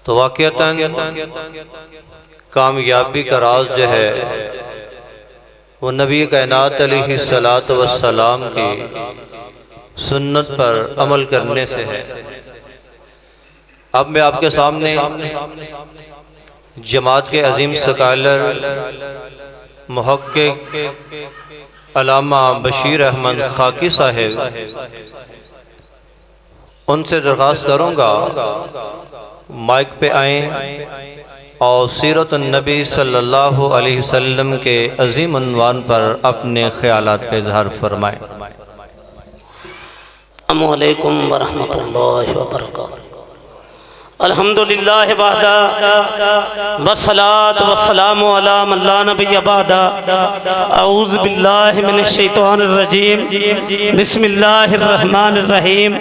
تو واقعتاً کامیابی کا راز جو ہے وہ نبی کائنات علیہ السلام کی سنت پر عمل کرنے سے ہے۔ اب میں آپ کے سامنے جماعت کے عظیم سکالر محقق علامہ بشیر احمد خاکی صاحب ان سے درخواست کروں گا مائک پہ آئیں اور سیرت النبی صلی اللہ علیہ وسلم کے عظیم عنوان پر اپنے خیالات کا اظہار فرمائیں۔ السلام علیکم ورحمۃ اللہ وبرکاتہ۔ الحمدللہ وحدہ والصلاة والسلام علی من لا نبی بعدہ۔ اعوذ باللہ من الشیطان الرجیم، بسم اللہ الرحمن الرحیم۔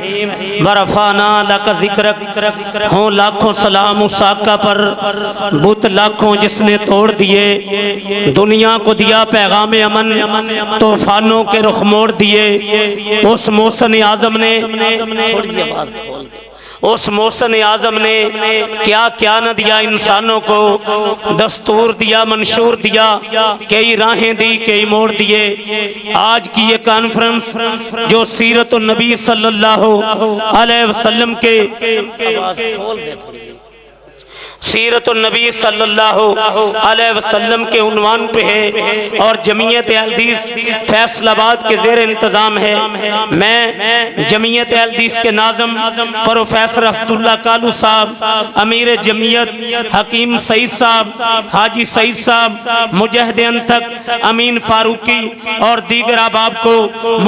ورفعنا لک ذکرک، ہوں لاکھوں سلام اس آقا پر، بت لاکھوں جس نے توڑ دیے، دنیا کو دیا پیغام امن، طوفانوں کے رخ موڑ دیے۔ اس محسن اعظم نے اس محسن اعظم نے کیا کیا نہ دیا انسانوں کو، دستور دیا منشور دیا، کئی راہیں دی کئی موڑ دیے۔ آج کی یہ کانفرنس جو سیرت النبی صلی اللہ علیہ وسلم کے سیرت النبی صلی اللہ علیہ وسلم کے عنوان پہ ہے اور جمعیت اہلحدیث فیصل آباد کے زیر انتظام ہے۔ میں جمعیت اہلحدیث کے ناظم پروفیسر اسد اللہ کالو صاحب، امیر جمعیت حکیم سعید صاحب، حاجی سعید صاحب، مجاہد انتھک امین فاروقی اور دیگر احباب کو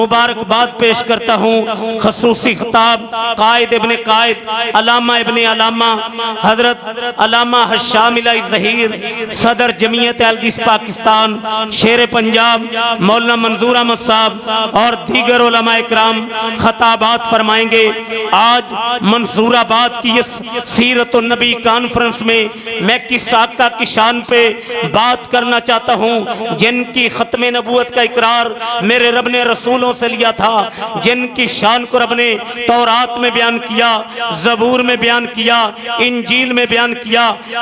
مبارکباد پیش کرتا ہوں۔ خصوصی خطاب قائد ابن قائد علامہ ابن علامہ حضرت علامہ حشام الہی ظہیر صدر جمعیت اہلحدیث پاکستان شیر پنجاب مولانا منظور احمد صاحب اور دیگر علماء اکرام خطابات فرمائیں گے۔ آج منصور آباد کی اس سیرت النبی کانفرنس میں کس آقا کی شان پہ بات کرنا چاہتا ہوں جن کی ختم نبوت کا اقرار میرے رب نے رسولوں سے لیا تھا، جن کی شان کو رب نے تورات میں بیان کیا، زبور میں بیان کیا، انجیل میں بیان کیا،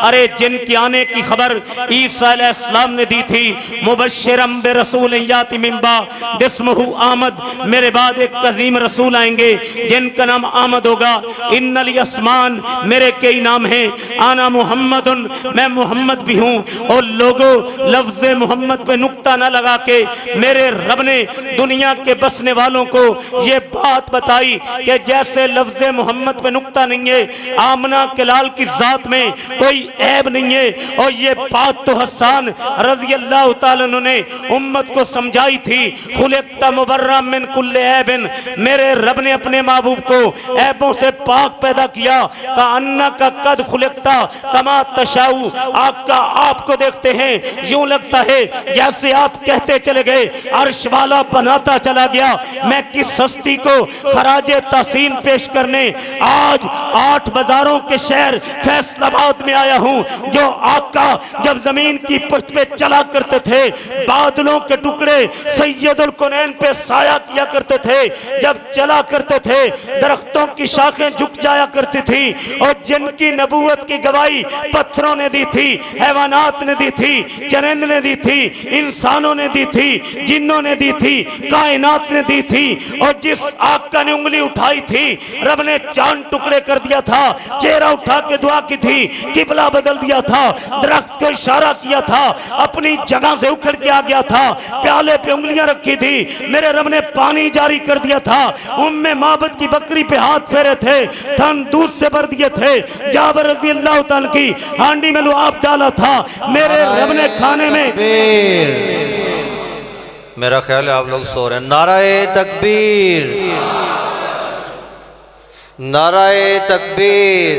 ارے جن کی آنے کی خبر عیسیٰ علیہ السلام نے دی تھی، مبشرم برسول یاتی من بعد اسمہ احمد، میرے بعد ایک عظیم رسول آئیں گے جن کا نام احمد ہوگا۔ ان الاسمان، میرے کئی نام ہیں، انا محمد، میں محمد بھی ہوں۔ اور لوگوں لفظ محمد پہ نقطہ نہ لگا کے میرے رب نے دنیا کے بسنے والوں کو یہ بات بتائی کہ جیسے لفظ محمد پہ نقطہ نہیں ہے، آمنہ کے لال کی ذات میں کوئی عیب نہیں ہے۔ اور یہ بات تو حسان رضی اللہ تعالیٰ عنہ نے امت کو سمجھائی تھی، خلقت مبرأ من کل عیب، میرے رب نے اپنے محبوب کو عیبوں سے پاک پیدا کیا۔ کأنک قد خلقت کما تشاء، آقا آپ کو دیکھتے ہیں یوں لگتا ہے جیسے آپ کہتے چلے گئے عرش والا بناتا چلا گیا۔ میں کس ہستی کو خراج تحسین پیش کرنے آج 8 بازاروں کے شہر فیصل آباد میں آیا ہوں، جو آقا جب زمین کی پشت پہ چلا کرتے تھے بادلوں کے ٹکڑے سید الکونین پہ سایہ کیا کرتے تھے، جب چلا کرتے تھے درختوں کی شاخیں جھک جایا کرتی تھی، اور جن کی نبوت کی گواہی پتھروں نے دی تھی، حیوانات نے دی تھی، چرند نے دی تھی، انسانوں نے دی تھی، جنوں نے دی تھی، کائنات نے دی تھی۔ اور جس آقا نے انگلی اٹھائی تھی رب نے چاند ٹکڑے کر دیا تھا، چہرہ اٹھا کے دعا کی تھی، قبلہ بدل دیا تھا، درخت کو اشارہ کیا تھا، اپنی جگہ سے اکھڑ کے آ گیا تھا، پیالے پہ انگلیاں رکھی تھی، میرے رب نے پانی جاری کر دیا تھا، معبد کی بکری پہ ہاتھ پھیرے تھے، تھن دودھ سے بھر دیے تھے، جابر رضی اللہ تعالیٰ کی ہانڈی میں لعاب ڈالا تھا، میرے رب نے کھانے میں میرا خیال ہے آپ لوگ سو رہے ہیں۔ نعرہ تکبیر، نعرہ تکبیر۔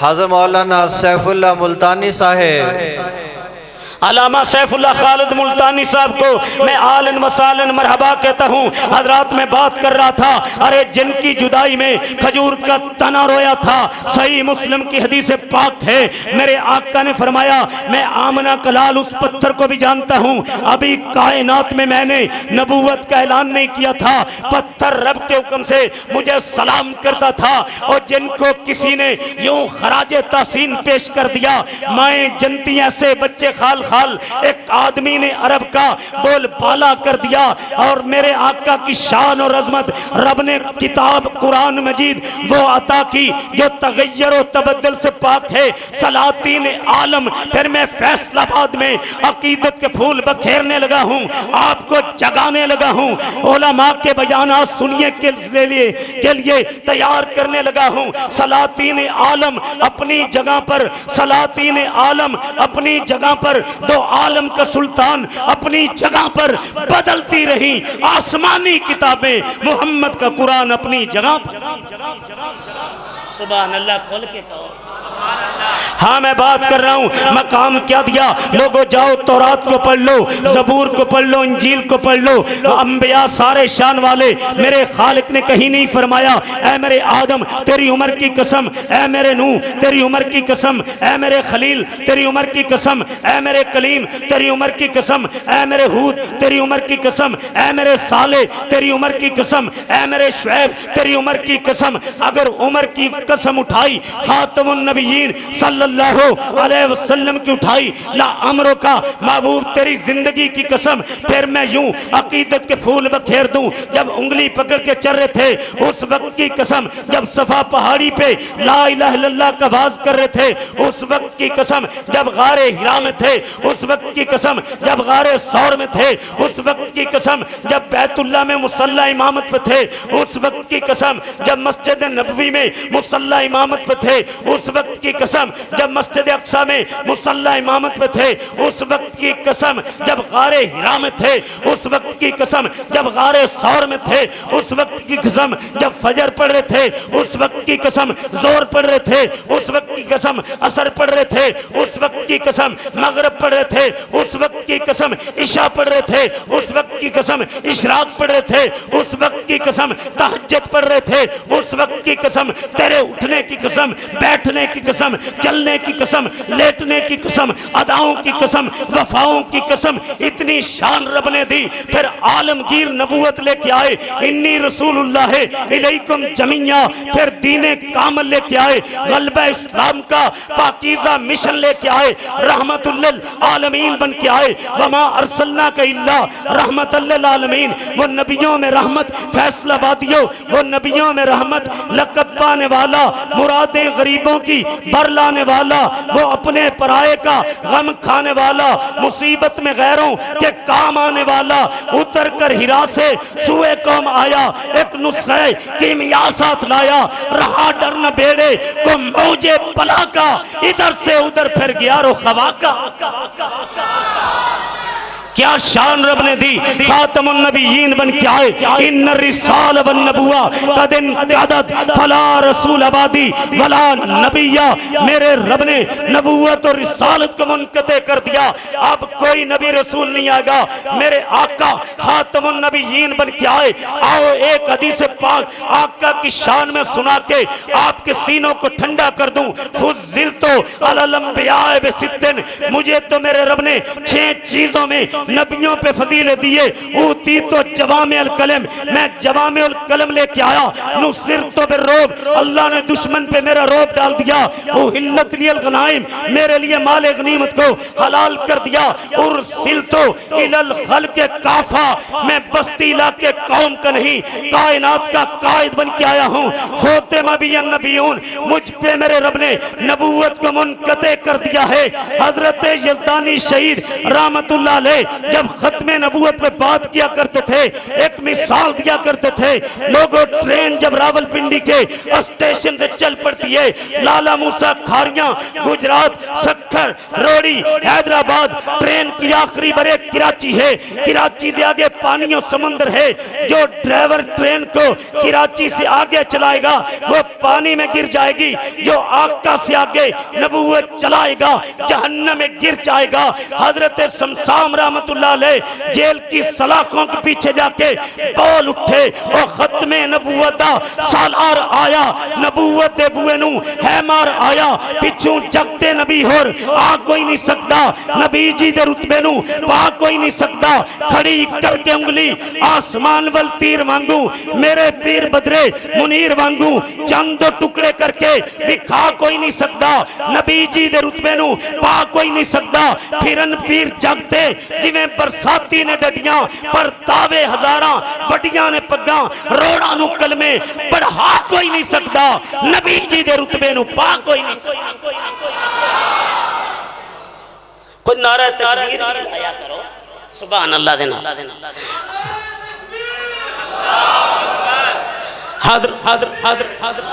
حضرت مولانا سیف اللہ ملتانی صاحب علامہ سیف اللہ خالد ملتانی صاحب کو میں آلن و سالن مرحبا کہتا ہوں۔ حضرات میں بات کر رہا تھا، ارے جن کی جدائی میں کھجور کا تنا رویا تھا، صحیح مسلم کی حدیث پاک ہے، میرے آقا نے فرمایا میں آمنہ کلال اس پتھر کو بھی جانتا ہوں، ابھی کائنات میں میں نے نبوت کا اعلان نہیں کیا تھا، پتھر رب کے حکم سے مجھے سلام کرتا تھا، اور جن کو کسی نے یوں خراج تحسین پیش کر دیا، مائیں جنتی ایسے بچے خال خال، ایک آدمی نے عرب کا بول بالا کر دیا، اور میرے آقا کی شان اور عظمت رب نے کتاب قرآن مجید وہ عطا کی جو تغیر و تبدل سے پاک ہے، سلاطین عالم۔ پھر میں فیصل آباد میں عقیدت کے پھول بکھیرنے لگا ہوں، آپ کو جگانے لگا ہوں، علماء کے بیانات سنیے کے لیے تیار کرنے لگا ہوں۔ سلاطین عالم اپنی جگہ پر، سلاطین عالم اپنی جگہ پر، دو عالم کا سلطان اپنی جگہ پر بدلتی رہی، آسمانی کتابیں محمد کا قرآن اپنی جگہ پر۔ سبحان اللہ، کھول کے کہو ہاں میں بات کر رہا ہوں۔ مقام کیا دیا؟ لوگوں جاؤ تورات کو پڑھ لو، زبور کو پڑھ لو، انجیل کو پڑھ لو، انبیاء سارے شان والے، میرے خالق نے کہیں نہیں فرمایا اے میرے آدم تیری عمر کی قسم، اے میرے نوح تیری عمر کی قسم، اے میرے خلیل تیری عمر کی قسم، اے میرے کلیم تیری عمر کی قسم، اے میرے ہود تیری عمر کی قسم، اے میرے صالح تیری عمر کی قسم، اے میرے شعیب تیری عمر کی قسم۔ اگر عمر کی قسم اٹھائی خاتم النبیین صلی اللہ علیہ وسلم کی اٹھائی، لا امروں کا محبوب تیری زندگی کی قسم، پھر میں یوں عقیدت کے پھول بکھیر دوں۔ جب انگلی پکڑ کے چل رہے تھے اس وقت کی قسم، جب صفا پہاڑی پہ لا الہ الا اللہ کا آواز کر رہے تھے اس وقت کی قسم، جب غار ہرا میں تھے اس وقت کی قسم، جب غار ثور میں تھے اس وقت کی قسم، جب بیت اللہ میں مصلی امامت پہ تھے اس وقت کی قسم، جب مسجد نبوی میں مصلی امامت پہ تھے اس وقت کی قسم، جب مسجد اقصی میں مصلی امامت پہ تھے اس وقت کی قسم، جب غار ہرا میں تھے اس وقت کی قسم، جب غار ثور میں تھے اس وقت کی قسم، جب فجر پڑھ رہے تھے اس وقت کی قسم، زور پڑھ رہے تھے اس وقت کی قسم، عصر پڑھ رہے تھے اس وقت کی قسم، مغرب پڑھ رہے تھے اس وقت کی قسم، عشاء پڑھ رہے تھے اس وقت کی قسم، اشراق پڑھ رہے تھے اس وقت کی قسم، تہجد پڑھ رہے تھے اس وقت کی قسم، تیرے اٹھنے کی قسم، بیٹھنے کی قسم، چلنے کی قسم، لیٹنے کی قسم، اداؤں کی قسم، وفاؤں کی قسم، اتنی شان رب نے دی۔ پھر عالمگیر نبوت لے کے آئے، انی رسول اللہ الیکم جمیعا، پھر دین کامل لے کے آئے، غلبہ اسلام کا پاکیزہ مشن لے کے آئے، رحمت للعالمین بن کے آئے، وما ارسلناک الا رحمت للعالمین، وہ نبیوں میں رحمت، فیصل آبادیوں وہ نبیوں میں رحمت، لقب پانے والا، مرادیں غریبوں کی بر لانے والا، وہ اپنے پرائے کا غم کھانے والا، مصیبت میں غیروں کے کام آنے والا، اتر کر ہرا سے سوئے قوم آیا، ایک نسخے کیمیا ساتھ لایا، رہا ڈر نہ بیڑے کو موجے بلا کا، ادھر سے ادھر پھر گیا رو خوا کا۔ کیا شان رب نے دی، خاتم النبیین بن کے آئے، ان الرسال والنبوہ قد انقضت فلا رسول آبادی ولا نبی، میرے رب نے نبوت اور رسالت کو منقطع کر دیا، اب کوئی نبی رسول نہیں آئے گا، میرے آقا خاتم النبیین بن کے آئے۔ آؤ ایک حدیث پاک آقا کی شان میں سنا کے آپ کے سینوں کو ٹھنڈا کر دوں۔ فضلت علی الانبیاء بستن، مجھے تو میرے رب نے 6 چیزوں میں نبیوں پہ فضیلت دیے، اوتی تو جوامع الکلم، میں جوامع الکلم لے کے آیا، نصرت بالرعب، اللہ نے دشمن پہ میرا رعب ڈال دیا، احلت لی الغنائم، میرے لیے مال غنیمت کو حلال کر دیا، ارسلت الی الخلق کافہ، میں بستی علاقے قوم کا نہیں کائنات کا قائد بن کے آیا ہوں، خاتم النبیون، مجھ پہ میرے رب نے نبوت کو منقطع کر دیا ہے۔ حضرت یزدانی شہید رحمت اللہ علیہ جب ختم نبوت پہ بات کیا کرتے تھے ایک مثال دیا کرتے تھے، لوگوں ٹرین جب راول پنڈی کے اسٹیشن سے چل پڑتی ہے، لالا موسیٰ کھاریاں گجرات سکھر روڑی حیدرآباد، ٹرین کی آخری بریک کراچی ہے، کراچی سے آگے پانی و سمندر ہے، جو ڈرائیور ٹرین کو کراچی سے آگے چلائے گا وہ پانی میں گر جائے گی، جو آقا سے آگے کے نبوت چلائے گا جہنم میں گر جائے گا۔ حضرت سمسام رحمت اللہ علیہ جیل کی سلاخوں کے پیچھے جا کے بول اٹھے اور ختم نبوت سالار آیا، نبوت بوئے نو ہے مار آیا، پچھوں جگتے نبی ہور آ کوئی نہیں سکتا، نبی جی دے رتبے نو پا کوئی نہیں سکتا، کھڑی کر کے انگلی آسمان وال تیر وانگو، میرے پیر بدرے منیر وانگو چند دو ٹکڑے کر کے دکھا کوئی نہیں سکتا، نبی جی دے رتبے نو پا کوئی نہیں سکتا، پھرن پیر جگتے جویں برساتی نے ڈڈیاں پر تاوے ہزاراں وڈیاں نے پگاں روڑا نو کلمے پڑھا کوئی نہیں سکتا، نبی جی دے رتبے نو پا کوئی نہیں سکتا۔ کوئی نعرہ تکبیر لایا کرو، سبحان اللہ دینا۔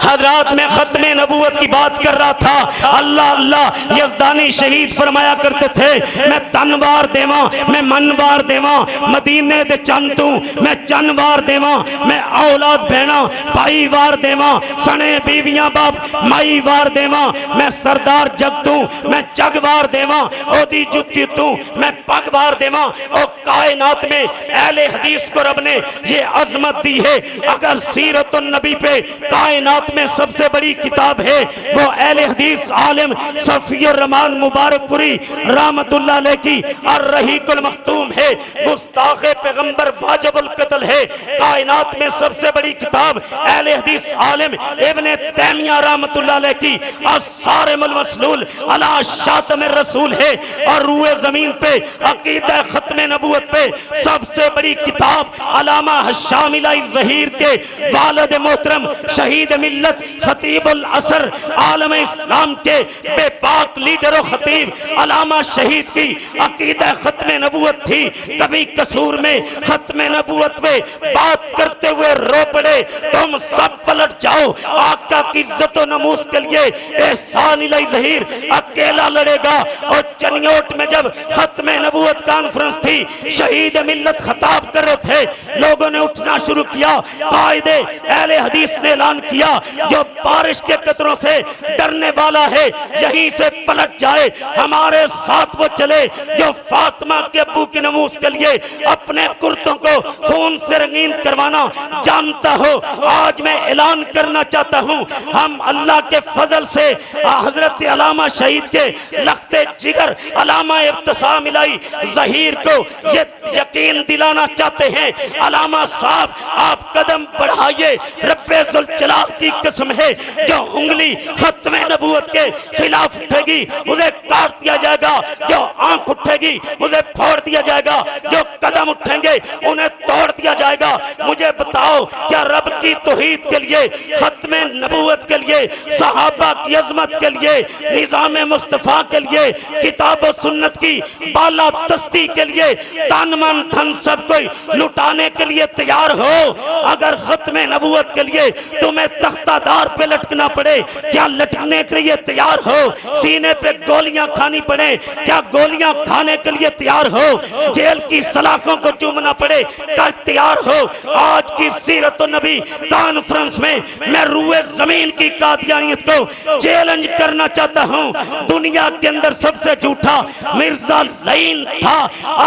حضرات میں ختم نبوت کی بات کر رہا تھا، اللہ اللہ یزدانی شہید فرمایا کرتے تھے، میں تنوار دیواں میں منوار دیواں، مدینے دے چندوں میں چنوار دیواں، میں اولاد بہنا بھائی وار دیواں، سنے بیویاں باپ مائی وار دیواں، میں سردار جگ دوں میں جگ وار دیواں، او دی جتی دوں میں پگ وار دیواں۔ او کائنات میں اہل حدیث کو رب نے یہ عظمت دی ہے، اگر سیرت النبی پہ کائنات میں سب سے بڑی کتاب ہے وہ اہل حدیث عالم صفی الرحمن مبارک پوری رحمت اللہ علیہ کی الرحیق المختوم ہے، گستاخ پیغمبر واجب القتل ہے۔ کائنات میں سب سے بڑی کتاب اہل حدیث عالم ابن تیمیہ رحمت اللہ علیہ کی الصارم المسلول علی شاتم الرسول ہے، اور روئے زمین پہ عقیدہ ختم نبوت پہ سب سے بڑی کتاب علامہ حشام الہی ظہیر کے والد محترم شہید ملت خطیب العصر عالم اسلام کے بے پاک لیڈر و خطیب علامہ شہید کی عقیدہ ختم نبوت تھی۔ کبھی قصور میں ختم نبوت پہ بات کرتے ہوئے رو پڑے، تم سب پلٹ جاؤ، آقا کی عزت و نموز کے لیے احسان الہی ظہیر اکیلا لڑے گا۔ اور چنیوٹ میں جب ختم نبوت کانفرنس تھی، شہید ملت خطاب کر رہے تھے، لوگوں نے اٹھنا شروع کیا، قائد اہل حدیث نے اعلان کیا جو بارش کے قطروں سے ڈرنے والا ہے یہیں سے پلٹ جائے، ہمارے ساتھ وہ چلے جو فاطمہ کے ابو کی نموز کے لیے اپنے کرتوں کو خون سے رنگین کروانا جانتا ہو۔ آج میں اعلان کرنا چاہتا ہوں، ہم اللہ کے فضل سے حضرت علامہ شہید کے لخت جگر علامہ ابتسام الہی ظہیر کو یہ یقین دلانا چاہتے ہیں، علامہ صاحب آپ قدم بڑھائیے، رب ذوالجلال کی قسم ہے جو انگلی ختم نبوت کے خلاف اٹھے گی اسے کاٹ دیا جائے گا، جو آنکھ اٹھے گی اسے پھوڑ دیا جائے گا، جو قدم اٹھیں گے انہیں توڑ دیا جائے گا۔ مجھے بتاؤ کیا رب کی توحید کے لیے، ختم نبوت کے لیے، صحابہ کی عظمت کے لیے، نظام مصطفیٰ کے لیے، کتاب و سنت کی بالا دستی کے لیے تن من دھن سب کوئی لٹانے کے لیے تیار ہو؟ اگر ختم نبوت کے لیے تمہیں تختہ دار پہ لٹکنا پڑے کیا لٹکنے کے لیے تیار ہو؟ سینے پہ گولیاں کھانی پڑے کیا گولیاں کھانے کے لیے تیار ہو؟ جیل کی سلاخوں کو چومنا پڑے کیا تیار ہو؟ آج کی سیرت النبی کانفرنس میں میں روئے زمین کی قادیانیت کو چیلنج کرنا چاہتا ہوں۔ دنیا کے اندر سب سے جھوٹا مرزا لعین تھا،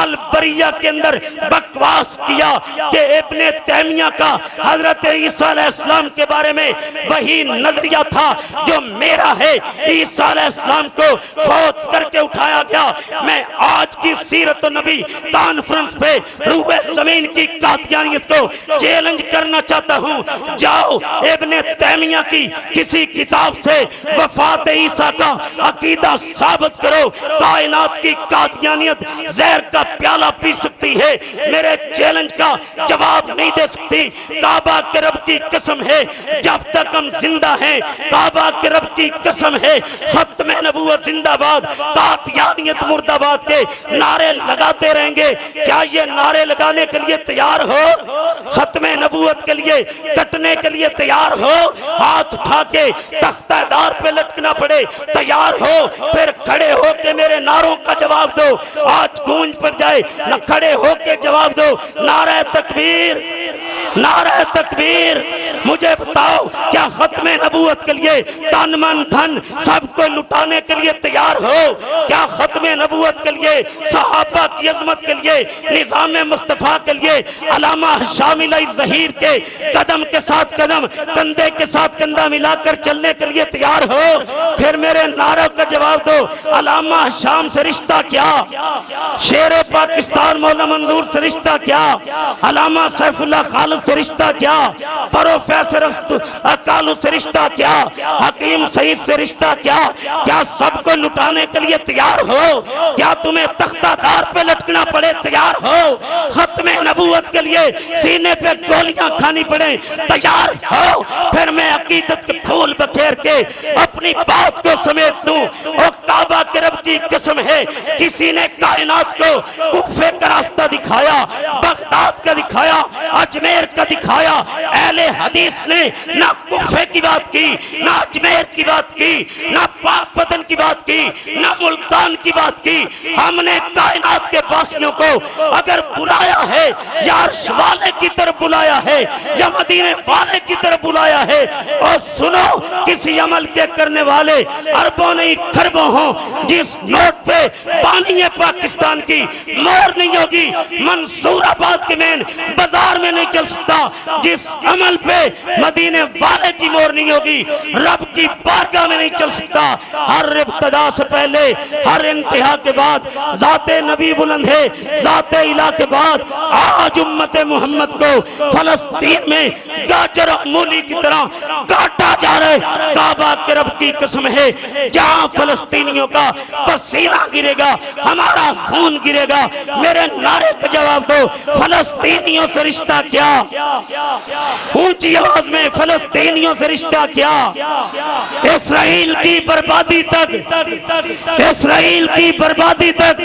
البریہ کے اندر بکواس کیا کہ ابن تیمیہ کا حضرت عیسیٰ علیہ السلام کے بارے میں وہی نظریہ تھا جو میرا ہے، عیسیٰ علیہ السلام کو فوت کر کے اٹھایا گیا۔ میں آج کی سیرت النبی کانفرنس پہ روئے زمین کی قادیانیت کو چیلنج کرنا چاہتا ہوں، جاؤ ابن تیمیہ کی کسی کتاب سے وفات عیسیٰ کا عقیدہ ثابت کرو، کائنات کی قادیانیت زہر کا پیالہ پی سکتی ہے، میرے چیلنج کا جواب نہیں دے سکتی۔ کعبہ کے رب کی قسم ہے جب تک ہم زندہ ہیں، کعبہ کے رب کی قسم ہے ختم نبوت زندہ باد، قادیانیت مرد آباد کے نعرے لگاتے رہیں گے۔ کیا یہ نعرے لگانے کے لیے تیار ہو؟ ختم نبوت کے لیے کٹنے کے لیے تیار ہو؟ ہاتھ اٹھا کے تختہ دار پہ لٹکنا پڑے تیار ہو؟ پھر کھڑے ہو کے میرے نعروں کا جواب دو، آج گونج پڑ جائے نہ کھڑے ہو کے جواب دو، نعرہ تکبیر، نعرہ تکبیر، مجھے بتاؤ کیا ختم نبوت کے لیے تن من دھن سب کو لٹانے کے لیے تیار ہو؟ کیا ختم نبوت کے لیے، صحابہ کی عظمت کے لیے، نظام مصطفیٰ کے لیے، علامہ شامل ظہیر کے قدم کے ساتھ قدم، کندھے کے ساتھ کندھا ملا کر چلنے کے لیے تیار ہو؟ پھر میرے نعروں کا جواب دو۔ علامہ شام سے رشتہ کیا؟ شیر پاکستان مولانا منظور سے رشتہ کیا؟ علامہ سیف اللہ خالد سے رشتہ کیا؟ پروفیسر کالو سے رشتہ کیا؟ حکیم سعید سے رشتہ کیا؟ کیا سب کو لٹانے کے لیے تیار ہو؟ کیا تمہیں تختہ دار پہ لٹکنا پڑے تیار ہو؟ ختم نبوت کے لیے سینے پہ گولیاں کھانی پڑے تیار ہو؟ پھر میں عقیدت کے پھول بکھیر کے اپنی بات کو سمیٹ دوں۔ اور کعبہ کے رب کی قسم ہے، کسی نے کائنات کو کوفے کا راستہ دکھایا، بغداد کا دکھایا، اجمیر کا دکھایا۔ اہل حدیث نے نہ کوفے کی بات کی، نہ اجمیر کی بات کی، نہ پاک پتن کی بات کی، نہ ملتان کی بات کی۔ ہم نے کائنات کے باسیوں کو اگر بلایا ہے یا عرش والے کی طرف بلایا ہے یا مدینے والے کی طرف بلایا ہے، اور سنو کسی عمل کے کرنے والے اربوں نہیں کھربوں ہوں، جس نوٹ پہ بانی پاکستان کی مور نہیں ہوگی، منصور آباد کے مین بازار میں نہیں چل سکتا۔ جس عمل پہ مدینے والے کی مور نہیں ہوگی، رب کی بارگاہ میں نہیں چل سکتا۔ ہر ابتدا سے پہلے، ہر انتہا کے بعد ذات نبی بلند ہے، ذات الہ کے بعد آج امت محمد کو فلسطین میں گاجر مولی کی طرح کاٹا جا رہا ہے۔ کعبہ کے رب کی قسم ہے، جہاں فلسطینیوں کا پسینہ گرے گا، ہمارا خون گرے گا۔ میرے نعرے کا جواب دو، فلسطینیوں سے رشتہ کیا؟ اونچی آواز میں، فلسطینیوں سے رشتہ کیا؟ اسرائیل کی بربادی تک، اسرائیل کی بربادی تک،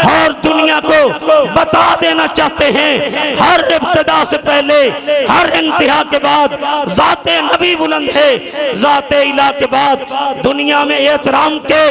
اور دنیا کو بتا دینا چاہتے ہیں ہر ابتدا سے پہلے، ہر انتہا کے بعد ذات نبی بلند ہے، ذات الہ کے بعد دنیا میں احترام کے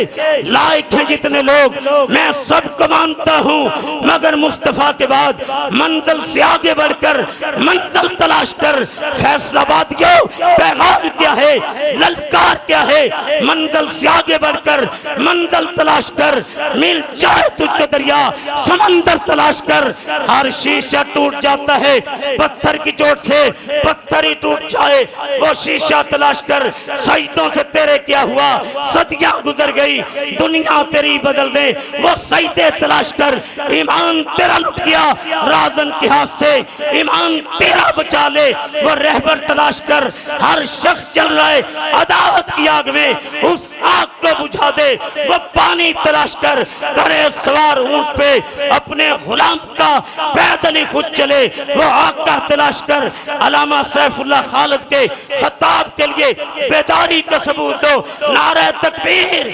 لائق ہیں جتنے لوگ، میں سب کو مانتا ہوں، مگر مصطفیٰ کے بعد منزل سے آگے بڑھ کر منزل تلاش کر۔ فیصل آبادیوں پیغام کیا ہے، للکار کیا ہے؟ منزل سے آگے بڑھ کر منزل تلاش کر، مل جائے تجھ کو دریا سمندر تلاش کر۔ ہر شیشہ ٹوٹ جاتا ہے پتھر کی چوٹ سے، پتھر ہی ٹوٹ جائے وہ شیشہ تلاش کر۔ سجدوں سے تیرے کیا ہوا، صدیاں گزر گئی، دنیا تیری بدل دے وہ سجدے تلاش کر۔ ایمان تیرا لٹ گیا رازن کے ہاتھ سے، ایمان تیرا بچا لے وہ رہبر تلاش کر۔ ہر شخص چل رہا ہے عداوت کی آگ میں، اس آگ کو بجھا دے وہ پانی تلاش کر۔ کرے سوار اونٹ پہ اپنے غلام کا پیدل ہی خود چلے وہ آگ کا تلاش کر۔ علامہ سیف اللہ خالد کے خطاب کے لیے بیداری کا ثبوت دو۔ نعرہ تکبیر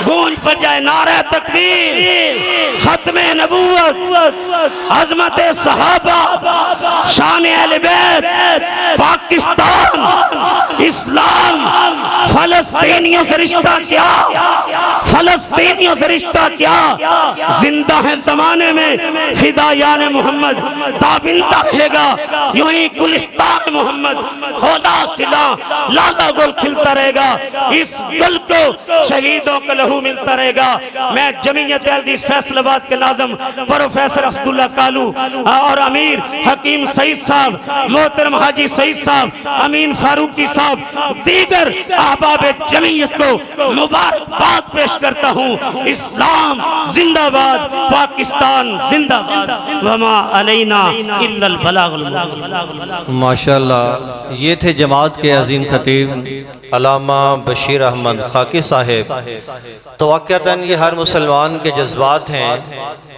گونج پر جائے، نعرہ تکبیر، ختم نبوت، عظمت صحابہ، شان اہل بیت، پاکستان، اسلام، فلسطینیوں سے رشتہ کیا؟ فلسطینیوں سے رشتہ کیا؟ زندہ ہے زمانے میں فدایان محمد، تابندہ رہے گا یوں ہی گلستان محمد، ہولا کھلا لالا گل کھلتا رہے گا، اس گل کو شہیدوں کا لہو ملتا رہے گا۔ میں جمعیت اہل حدیث فیصل آباد کے ناظم پروفیسر اسداللہ کالو اور امیر حکیم سعید صاحب، محترم حاجی سعید صاحب، امین فاروقی صاحب، دیگر احباب جمعیت کو مبارکباد پیش کرتا ہوں۔ اسلام زندہ باد، پاکستان زندہ باد، وما علینا الا البلاغ المبین۔ ماشاءاللہ، یہ تھے جماعت کے عظیم خطیب علامہ بشیر احمد خاکی صاحب۔ تو واقعتاً یہ ہر مسلمان کے جذبات ہیں۔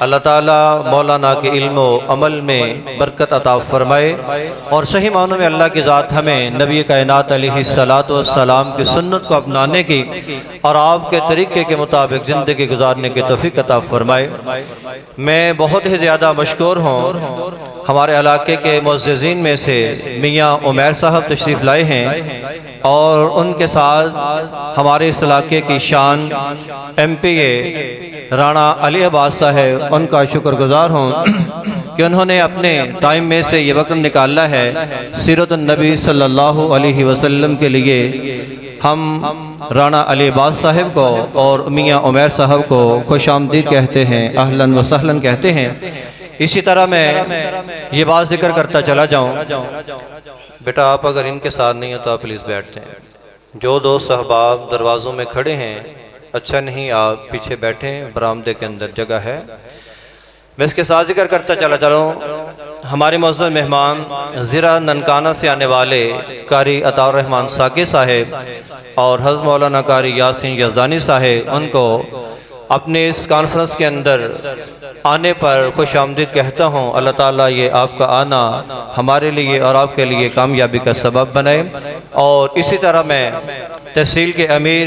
اللہ تعالیٰ مولانا کے علم و عمل میں برکت عطا فرمائے، اور صحیح معنوں میں اللہ کی ذات ہمیں نبی کائنات علیہ السلام کی سنت کو اپنانے کی اور آپ کے طریقے کے مطابق زندگی گزارنے کی توفیق عطا فرمائے۔ میں بہت ہی زیادہ مشکور ہوں، ہمارے علاقے کے معززین میں سے میاں عمیر صاحب تشریف لائے ہیں، اور ان کے ساتھ ہمارے اس علاقے کی شان ایم پی اے رانا علی عباس صاحب، ان کا شکر گزار ہوں کہ انہوں نے اپنے ٹائم میں سے یہ وقت نکالا ہے سیرت النبی صلی اللہ علیہ وسلم کے لیے۔ ہم رانا علی باز صاحب کو اور میاں عمیر صاحب کو خوش آمدید کہتے ہیں، اہلاً و سہلاً کہتے ہیں۔ اسی طرح میں یہ بات ذکر کرتا چلا جاؤں، بیٹا آپ اگر ان کے ساتھ نہیں ہیں تو آپ پلیز بیٹھتے ہیں۔ جو دوست احباب دروازوں میں کھڑے ہیں اچھا نہیں آپ پیچھے بیٹھیں، برآمدے کے اندر جگہ ہے۔ میں اس کے ساتھ ذکر کرتا چلا چلوں، ہمارے معزز مہمان ضلع ننکانہ سے آنے والے قاری عطاء الرحمن ساقی صاحب اور حضرت مولانا قاری یاسین یزدانی صاحب، ان کو اپنے اس کانفرنس کے اندر آنے پر خوش آمدید کہتا ہوں۔ اللہ تعالیٰ یہ آپ کا آنا ہمارے لیے اور آپ کے لیے کامیابی کا سبب بنائے۔ اور اسی طرح میں تحصیل کے امیر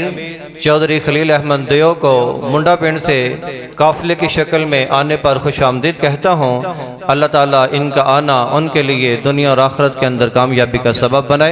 چودھری خلیل احمد دیو کو منڈا پنڈ سے قافلے کی شکل میں آنے پر خوش آمدید کہتا ہوں۔ اللہ تعالیٰ ان کا آنا ان کے لیے دنیا اور آخرت کے اندر کامیابی کا سبب بنائے۔